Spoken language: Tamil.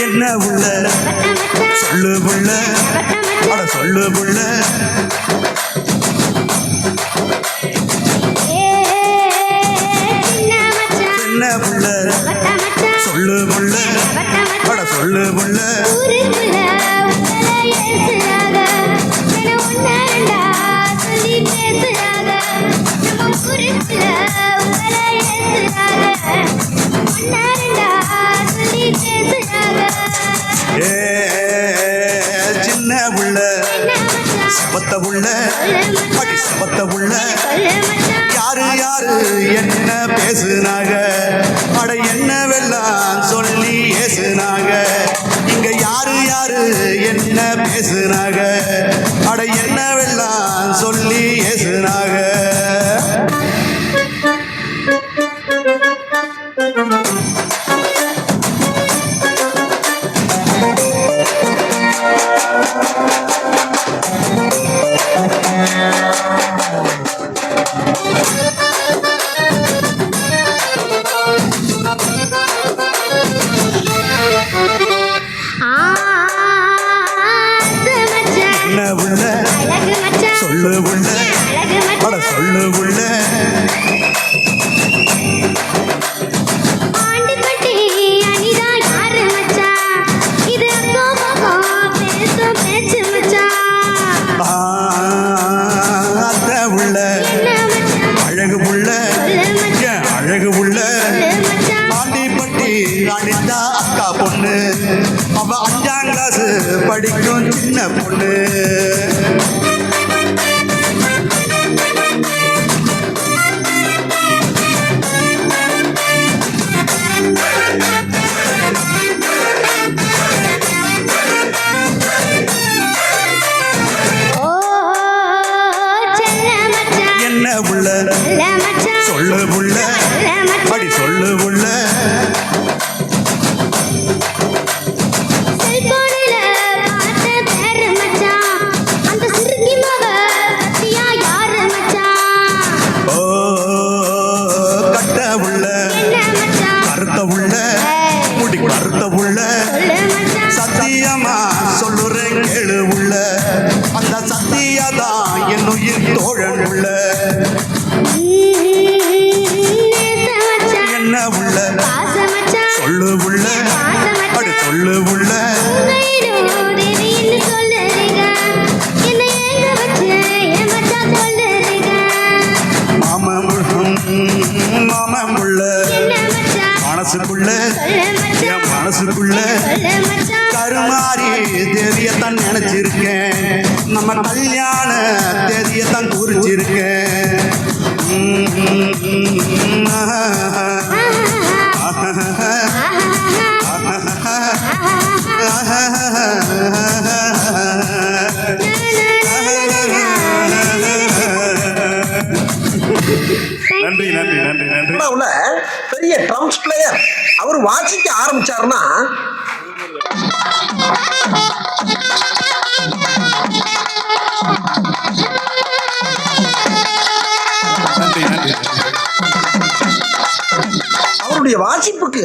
என்ன உள்ள சொல்லு புள்ள, அட சொல்லு புள்ள. என்ன புள்ள சொல்லு புள்ள, அட சொல்லு புள்ள. சின்ன புள்ள சபத்த புள்ள, அடி சபத்த புள்ள. யாரு யாரு என்ன பேசுனாங்க, அட என்னவெல்லாம் சொல்லி ஏசுனாங்க. இங்க யாரு யாரு என்ன பேசுனாங்க, அட என்னவெல்லாம் சொல்லி ஏசுனாங்க. என்ன உள்ள சொல்லு உள்ள, அட சொல்லு உள்ள. அத்த உள்ள அழகு புள்ள, அழகு புள்ள. ஆண்டிப்பட்டி அனிதா அக்கா பொண்ணு, அவ 5ஆம் கிளாஸ் படிக்கும் சின்ன பொண்ணு. என்ன புள்ள சொல்லு புள்ள, அடி சொல்லு புள்ள. கட்ட உள்ள கருத்த உள்ள, முடி கருத்த உள்ள. சத்தியமா சொல்லுறேன் கேளு உள்ள, அந்த சத்தியதான் என் உயிர் தோழன் உள்ள. என்ன உள்ள சொல்லு உள்ள, அடி சொல்லு உள்ள. மாமமுள்ள மனசுக்குள்ள, என் மனசுக்குள்ள கருமாறி தேதியத்தான் நினைச்சிருக்கேன். நம்ம கல்யாண தேதியத்தான் குறிச்சிருக்கேன். நன்றி நன்றி நன்றி நன்றி. பெரிய ட்ரம்ஸ் பிளேயர் அவர் வாசிக்க ஆரம்பிச்சாருன்னா அவருடைய வாசிப்புக்கு